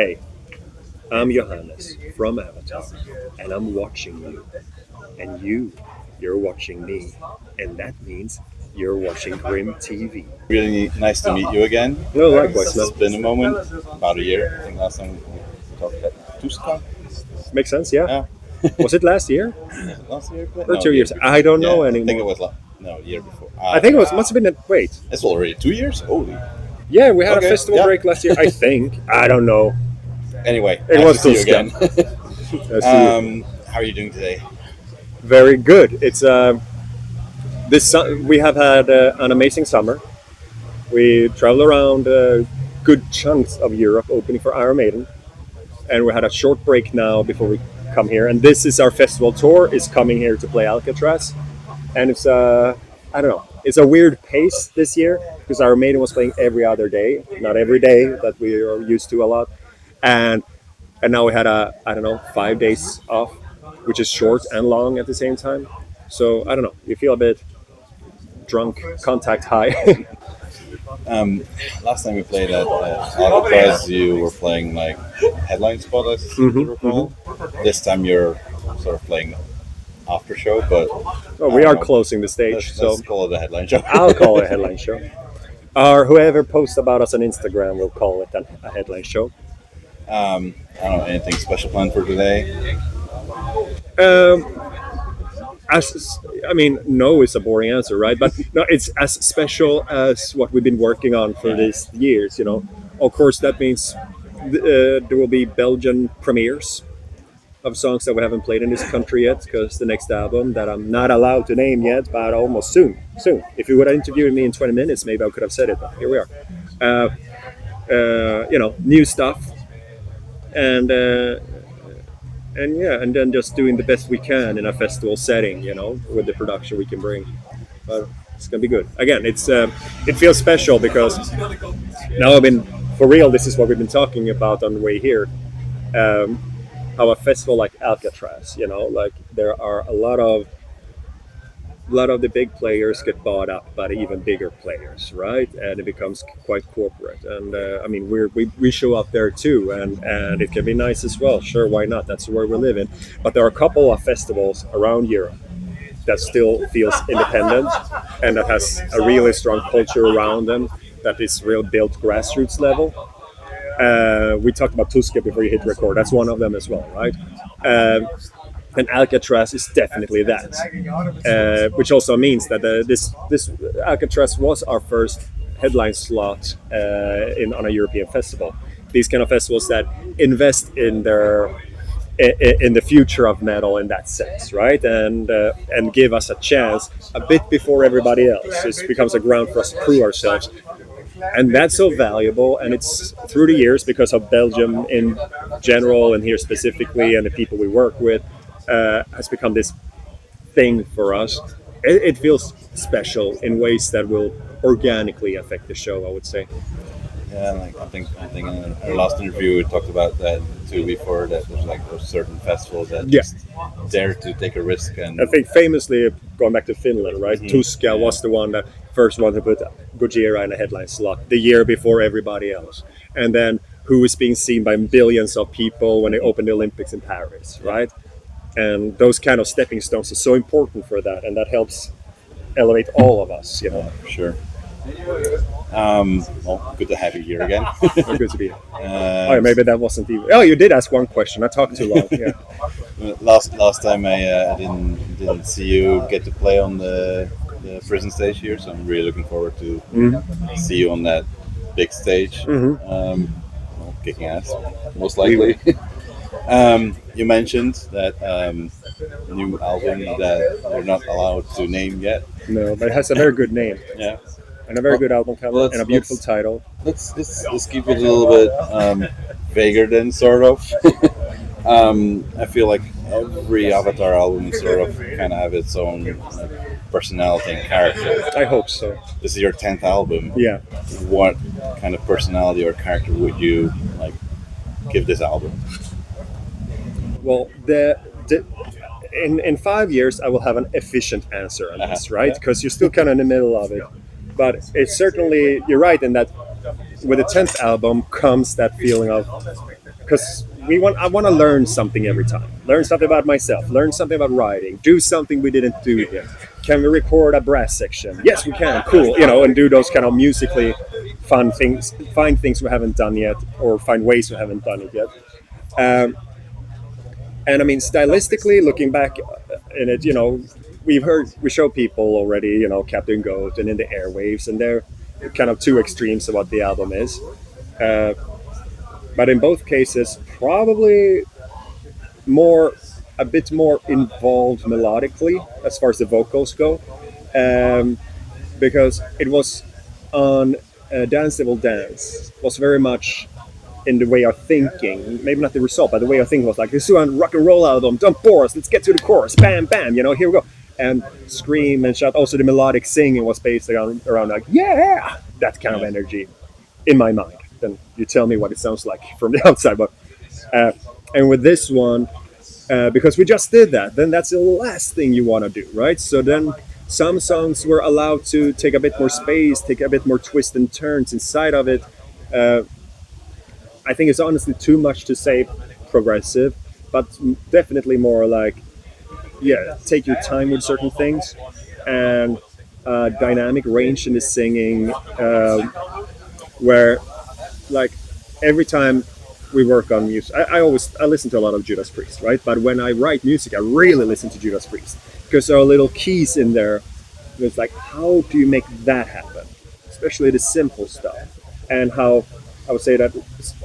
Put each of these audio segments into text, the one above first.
Hey, I'm Johannes from Avatar, and I'm watching you. And you're watching me. And that means you're watching GRIMM TV. Really nice to meet you again. No, likewise, man. It's been a moment, about a year. I think last time we talked at Tuska. Makes sense, yeah? Yeah. Was it last year? Last year? Or 2 years? I don't know I think it anymore. was no, year before. I think it was must have been wait. It's already 2 years? Holy. Yeah, we had a Okay, festival yeah. break last year, I think. I don't know. Anyway, It nice was to see you Tuska. again. Let's see. How are you doing today? Very good. It's we have had an amazing summer. We traveled around good chunks of Europe opening for Iron Maiden, and we had a short break now before we come here. And this is our festival tour. Is coming here to play Alcatraz, and it's I don't know. It's a weird pace this year because Iron Maiden was playing every other day, not every day that we are used to a lot, and now we had a I don't know 5 days off, which is short and long at the same time. So I don't know. You feel a bit drunk, contact high. Last time we played at Alcatraz, you were playing like headline spot, I seem to recall. This time you're sort of playing after show, but Oh, we are closing the stage, let's call it a headline show. I'll call it a headline show. Or whoever posts about us on Instagram will call it a headline show. I don't know, anything special planned for today? Um, as I mean, no is a boring answer, right? But no, it's as special as what we've been working on for these years. Of course, that means there will be Belgian premieres of songs that we haven't played in this country yet, because the next album that I'm not allowed to name yet, but almost soon. If you would have interviewed me in 20 minutes, maybe I could have said it. But here we are. New stuff, and yeah, and then just doing the best we can in a festival setting, with the production we can bring. But it's gonna be good. Again, it feels special because now I've been for real. This is what we've been talking about on the way here. How a festival like Alcatraz, like there are a lot of the big players get bought up by the even bigger players, right? And it becomes quite corporate. And I mean, we show up there too, and it can be nice as well. Sure, why not? That's where we live in. But there are a couple of festivals around Europe that still feels independent and that has a really strong culture around them. That is real built grassroots level. We talked about Tuska before you hit record. That's one of them as well, right? And Alcatraz is definitely that, which also means that this Alcatraz was our first headline slot on a European festival. These kind of festivals that invest in the future of metal in that sense, right? And give us a chance a bit before everybody else. It becomes a ground for us to prove ourselves. And that's so valuable, and it's through the years because of Belgium in general and here specifically, and the people we work with, has become this thing for us. It feels special in ways that will organically affect the show, I would say. Yeah, like I think in our last interview we talked about that too before. That there's like those certain festivals that just dare to take a risk. And I think famously, going back to Finland, right? Tuska was the first one to put Gojira in a headline slot the year before everybody else, and then who is being seen by billions of people when they open the Olympics in Paris, right? And those kind of stepping stones are so important for that, and that helps elevate all of us, For sure. Well, good to have you here again. Good to be here. Oh, maybe that wasn't even. Oh, you did ask one question. I talked too long. Yeah. Last time I didn't see you get to play on the prison stage here, so I'm really looking forward to see you on that big stage. Kicking ass, most likely. You mentioned that new album that you're not allowed to name yet. No, but it has a very good name. Yeah. And a very good album cover and a beautiful title. Let's keep it a little bit vaguer then, sort of. I feel like every Avatar album sort of kind of have its own personality and character. I hope so. This is your 10th album. Yeah. What kind of personality or character would you give this album? Well, in 5 years I will have an efficient answer on this, right? Because you're still kind of in the middle of it. But it's certainly, you're right in that with the 10th album comes that feeling of because I want to learn something every time. Learn something about myself. Learn something about writing. Do something we didn't do yet. Can we record a brass section? Yes, we can. Cool. And do those kind of musically fun things. Find things we haven't done yet, or find ways we haven't done it yet. Um, and I mean, stylistically, looking back in it, we show people already, Captain Goat and In the Airwaves, and they're kind of two extremes of what the album is. Uh, but in both cases, probably more a bit more involved melodically as far as the vocals go, um, because it was on Dance Devil Dance was very much in the way of thinking, maybe not the result, but the way of thinking was like, this is a rock and roll album, don't bore us, let's get to the chorus, bam, bam, here we go. And scream and shout. Also, the melodic singing was based around like, yeah, that kind of energy in my mind. Then you tell me what it sounds like from the outside. But and with this one, because we just did that, then that's the last thing you want to do, right? So then some songs were allowed to take a bit more space, take a bit more twists and turns inside of it. Uh, I think it's honestly too much to say progressive, but definitely more like, yeah, take your time with certain things, and dynamic range in the singing, where like every time we work on music, I listen to a lot of Judas Priest, right? But when I write music, I really listen to Judas Priest because there are little keys in there. It's like, how do you make that happen? Especially the simple stuff, and how I would say that.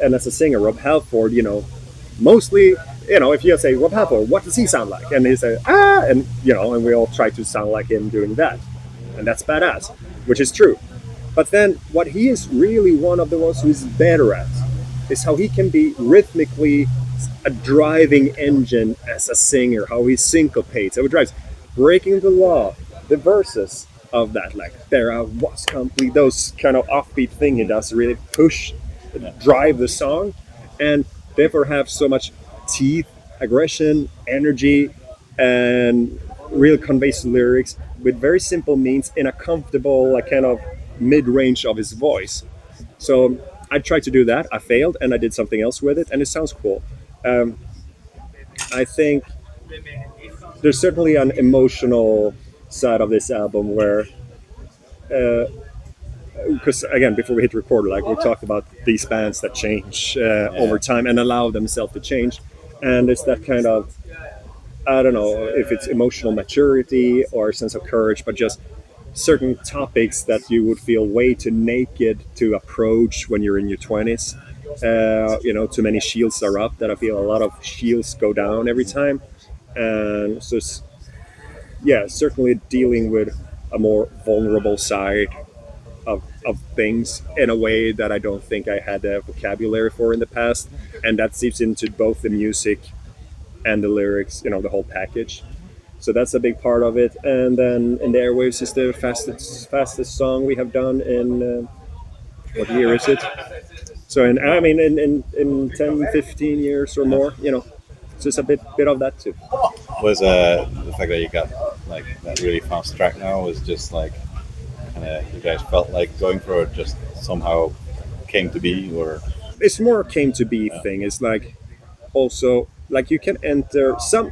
And as a singer, Rob Halford, mostly, if you say Rob Halford, what does he sound like? And he say and and we all try to sound like him doing that, and that's badass, which is true. But then what he is really one of the ones who is better at is how he can be rhythmically a driving engine as a singer, how he syncopates, how he drives, breaking the law, the verses of that, like there are was complete, those kind of offbeat thing he does really push, drive the song, and therefore have so much teeth, aggression, energy, and real conveys the lyrics with very simple means in a comfortable, like kind of mid-range of his voice. So I tried to do that. I failed, and I did something else with it, and it sounds cool. Um, I think there's certainly an emotional side of this album where, because again, before we hit record, like we talked about these bands that change over time and allow themselves to change, and it's that kind of, I don't know if it's emotional maturity or a sense of courage, but just certain topics that you would feel way too naked to approach when you're in your 20s. Too many shields are up, that I feel a lot of shields go down every time. And so, yeah, certainly dealing with a more vulnerable side of things in a way that I don't think I had the vocabulary for in the past. And that seeps into both the music and the lyrics, the whole package. So that's a big part of it. And then In the Airwaves is the fastest song we have done in, what year is it? So in 10, 15 years or more, so it's a bit of that too. Was the fact that you got like that really fast track now was just like kind of you guys felt like going for it, just somehow came to be, or It's more a came to be thing. It's like also like you can enter some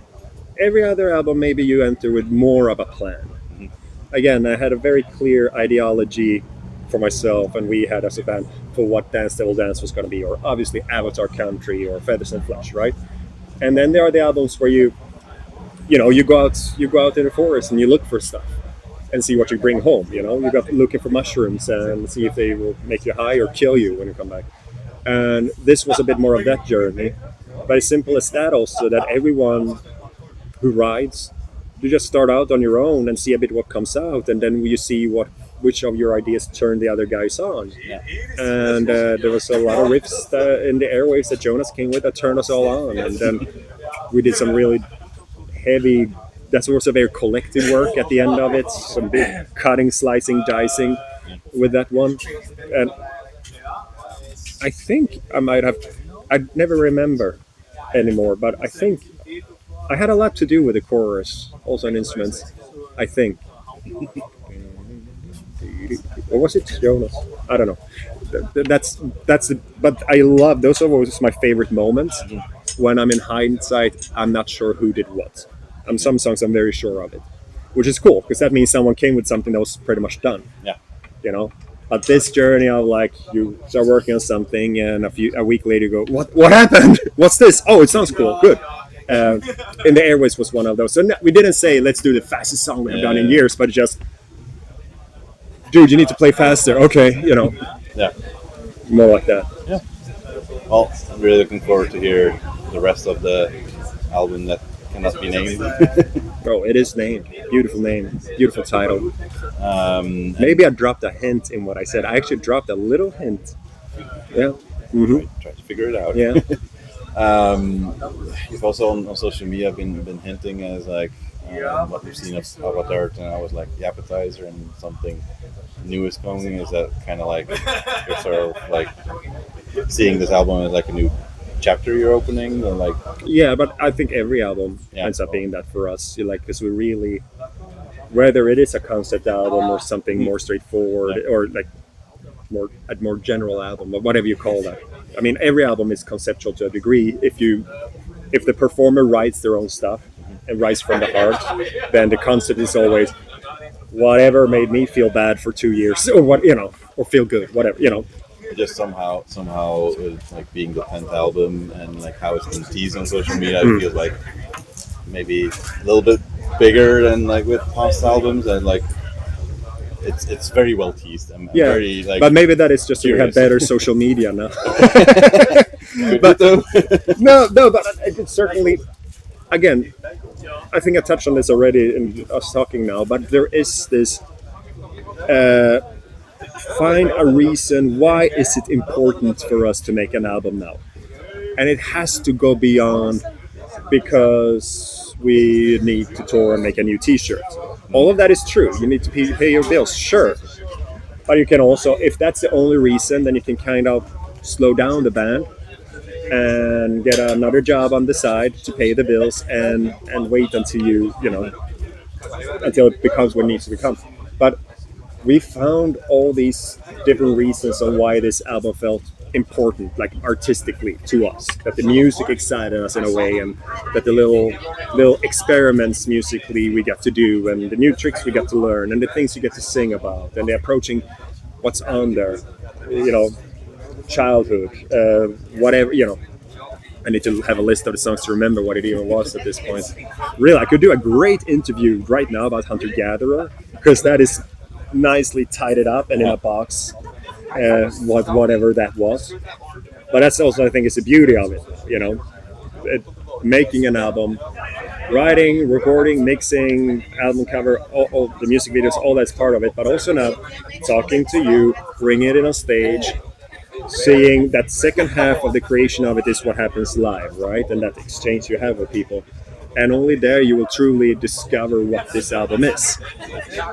every other album, maybe you enter with more of a plan. Again, I had a very clear ideology for myself, and we had as a band for what Dance Devil Dance was going to be, or obviously Avatar Country or Feathers and Flesh, right? And then there are the albums where you go out in the forest and you look for stuff and see what you bring home. You go looking for mushrooms and see if they will make you high or kill you when you come back. And this was a bit more of that journey, but as simple as that also, that everyone who rides, you just start out on your own and see a bit what comes out, and then you see which of your ideas turn the other guys on. yeah, And there was a lot of riffs in the Airwaves that Jonas came with that turned us all on, and then we did some really heavy. That's also very collective work at the end of it. Some big cutting, slicing, dicing with that one, and I think I might have. I never remember anymore, but I think I had a lot to do with the chorus, also on instruments. I think, or was it Jonas? I don't know. That's but I love those are always my favorite moments when I'm in hindsight. I'm not sure who did what. Some songs I'm very sure of it, which is cool because that means someone came with something that was pretty much done. Yeah. You know, but this journey of like you start working on something and a week later you go, what happened? What's this? Oh, it sounds cool. Good. Uh, in the Airways was one of those. So no, we didn't say let's do the fastest song we've done in years, but just dude, you need to play faster. Okay, Yeah. more like that. Yeah. Well, I'm really looking forward to hear the rest of the album that cannot be named. Oh, it is named. Beautiful name. Beautiful title. Maybe I dropped a hint in what I said. I actually dropped a little hint. Yeah. Try to figure it out. Yeah. You've also on social media been hinting as like what we've seen of About Art, and I was like the appetizer and something new is coming. Is that kind of like you're sort of like seeing this album as like a new chapter you're opening, or like Yeah, but I think every album ends up being that for us. Like, because we really, whether it is a concept album or something more straightforward, or like a more general album, but whatever you call that. I mean, every album is conceptual to a degree. If the performer writes their own stuff and writes from the heart, then the concept is always whatever made me feel bad for 2 years, or or feel good, whatever. just somehow like being the 10th album and like how it's been teased on social media, it feels like maybe a little bit bigger than like with past albums, and like it's very well teased. I'm very, like, but maybe that is just you have curious. better social media now. But No, but it's certainly, again, I think I touched on this already in us talking now, but there is this find a reason why is it important for us to make an album now, and it has to go beyond because we need to tour and make a new T-shirt. All of that is true. You need to pay your bills, sure, but you can also, if that's the only reason, then you can kind of slow down the band and get another job on the side to pay the bills, and wait until until it becomes what it needs to become. But we found all these different reasons on why this album felt important, like artistically to us. That the music excited us in a way, and that the little experiments musically we got to do, and the new tricks we got to learn, and the things you get to sing about, and the approaching what's on there, childhood, whatever. I need to have a list of the songs to remember what it even was at this point. Really, I could do a great interview right now about Hunter Gatherer, because that is nicely tied up and in a box, whatever that was. But that's also, I think, is the beauty of it. Making an album, writing, recording, mixing, album cover, all the music videos, all that's part of it. But also now talking to you, bringing it in on stage, seeing that second half of the creation of it is what happens live, right? And that exchange you have with people. And only there you will truly discover what this album is.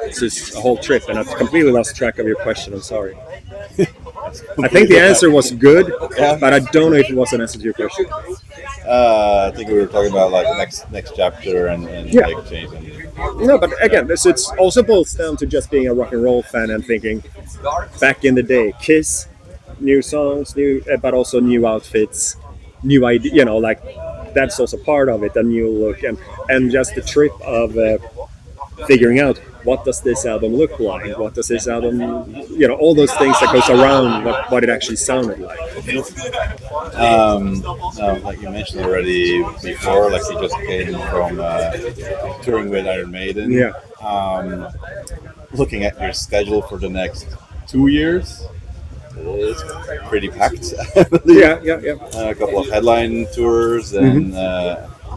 This is a whole trip, and I've completely lost track of your question. I'm sorry. I think the answer was good, but I don't know if it was an answer to your question. I think we were talking about like next chapter and like changing. No, but again, it's also boils down to just being a rock and roll fan and thinking back in the day, Kiss, new songs, but also new outfits, new idea. Like that's also part of it, a new look, and just the trip of figuring out what does this album look like, what does this album, all those things that goes around what it actually sounded like. Like you mentioned already before, like you just came from touring with Iron Maiden. Yeah. Looking at your schedule for the next 2 years, it's pretty packed. I believe. Yeah. A couple of headline tours and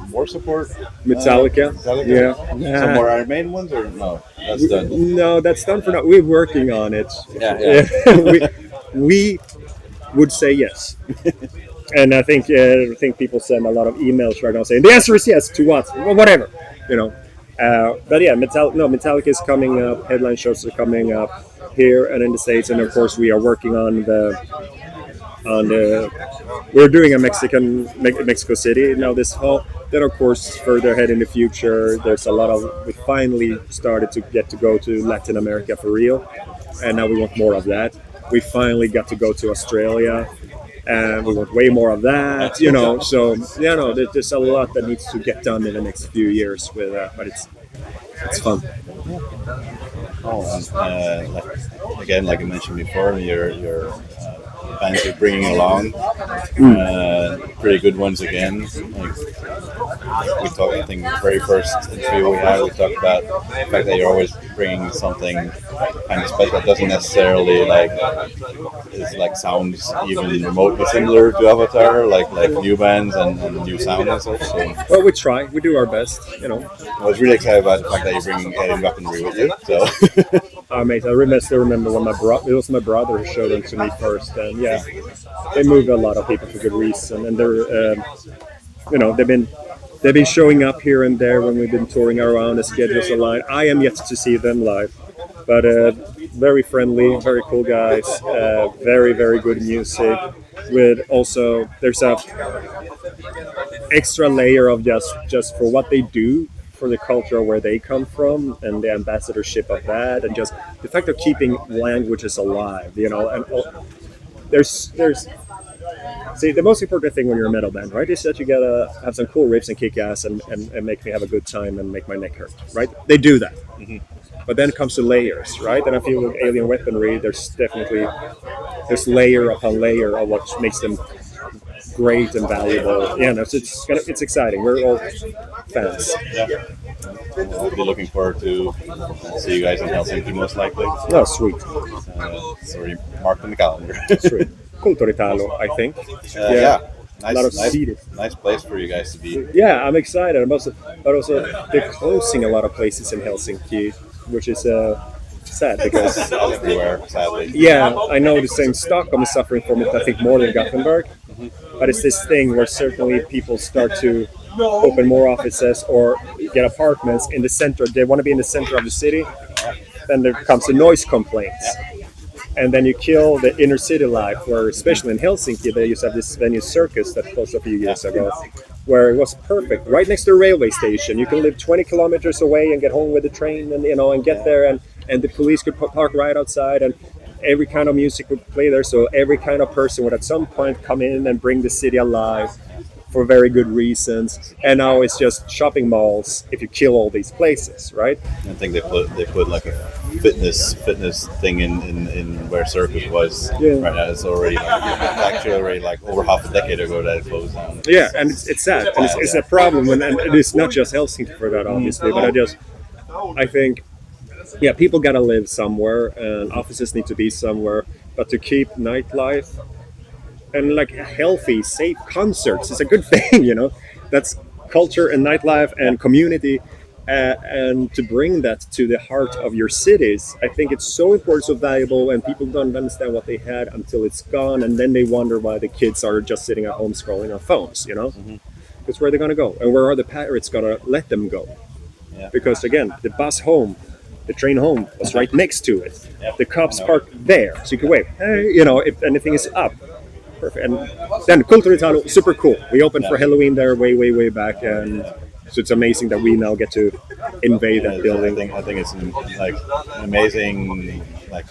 more support. Metallica. Yeah. Some more Iron Maiden ones, or no? That's done. No, that's done for now. We're working on it. Yeah. we would say yes. And I think people send a lot of emails right now saying the answer is yes to what? Well, whatever, But yeah, Metallica is coming up. Headline shows are coming up here and in the States, and of course we are working on we're doing a Mexico City now this fall. Then of course further ahead in the future, there's a lot of, we finally started to get to go to Latin America for real, and now we want more of that. We finally got to go to Australia, and we want way more of that, you know. So there's a lot that needs to get done in the next few years with that, but it's fun. Oh, and again, like I mentioned before, your bands you're bringing along, pretty good ones again. Like we talked, I think, the very first interview we had, we talked about the fact that you're always bringing something kind of special that doesn't necessarily sounds even remotely similar to Avatar, like new bands and new sound and such. So Well, we try, we do our best, you know. I was really excited about the fact that you're bringing alien weaponry with you. So Mate, I still remember when it was my brother who showed them to me first, and yeah, they move a lot of people for good reason, and they're, they've been showing up here and there when we've been touring around. The schedules align. I am yet to see them live, but very friendly, very cool guys, very very good music. With also, there's a extra layer of just for what they do for the culture where they come from and the ambassadorship of that, and just the fact of keeping languages alive, you know. And there's see, the most important thing when you're a metal band, right, is that you gotta have some cool riffs and kick ass and make me have a good time and make my neck hurt, right? They do that. But then it comes to layers, right? And I feel with alien weaponry, there's layer upon layer of what makes them great and valuable. Yeah, no, so it's exciting. We're all fans. yeah, I'll be looking forward to see you guys in Helsinki most likely. Oh, sweet, Sorry, marked on the calendar. sweet. Culturitalo, I think. Yeah. A lot of Nice, seated. nice place for you guys to be. Yeah, I'm excited. But also they're closing a lot of places in Helsinki, which is sad because Everywhere, sadly. yeah, I know the same Stockholm is suffering from it. I think more than Gothenburg, but it's this thing where certainly people start to open more offices or get apartments in the center. They want to be in the center of the city. Then there comes the noise complaints. And then you kill the inner city life, where especially in Helsinki, they used to have this venue Circus that closed a few years ago, where it was perfect, right next to the railway station. You can live 20 kilometers away and get home with the train, and get there, and the police could park right outside, and every kind of music would play there. So every kind of person would at some point come in and bring the city alive for very good reasons. And now it's just shopping malls if you kill all these places, right? I think they put like a fitness thing in where Circus was. Yeah. Right now it's already actually already like over half a decade ago that it closed down. Yeah, and it's sad, and it's a problem, and it is not just Helsinki for that, obviously. But I think, yeah, people gotta live somewhere, and offices need to be somewhere. But to keep nightlife and like healthy, safe concerts is a good thing, you know. That's culture and nightlife and community, and to bring that to the heart of your cities, I think it's so important, so valuable, and people don't understand what they had until it's gone, and then they wonder why the kids are just sitting at home scrolling on phones, you know. Because where are they going to go, and where are the parents going to let them go? Yeah. Because again, the bus home, the train home was right next to it. Yeah. The cops parked there, so you could wave. Hey, you know, if anything is up. Perfect. And then Culturitalo, super cool. We opened for Halloween there way back, and so it's amazing that we now get to invade that building. I think it's an amazing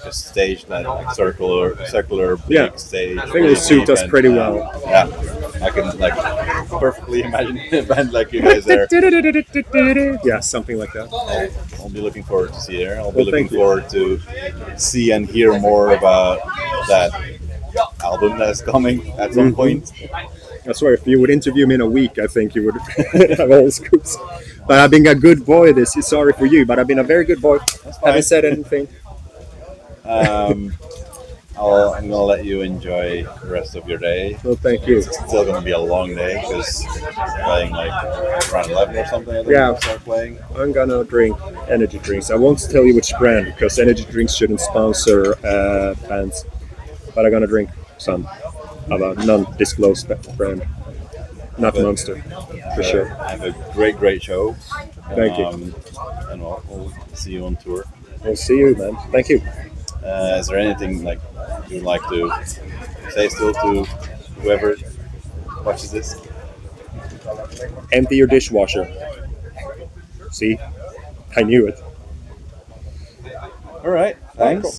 just stage, that circular big stage. I think it will suit us pretty well. Yeah, I can perfectly imagine a band like you guys there. Yeah, something like that. I'll be looking forward to see you there. I'll be looking forward to see and hear more about that album that's coming at some point. I swear, if you would interview me in a week, I think you would have all scoops. But I've been a good boy this year. Sorry for you, but I've been a very good boy. Haven't said anything. I'm gonna let you enjoy the rest of your day. Well, thank you. It's still gonna be a long day because playing like around 11 or something. I think Yeah. we'll start playing. I'm gonna drink energy drinks. I won't tell you which brand because energy drinks shouldn't sponsor bands. But I'm gonna drink some of a non-disclosed brand, not Monster, for sure. Have a great show. Thank you. And we'll see you on tour. We'll see you, man. Thank you. Is there anything you'd like to say still to whoever watches this? Empty your dishwasher. See, I knew it. All right. Thanks. Cool.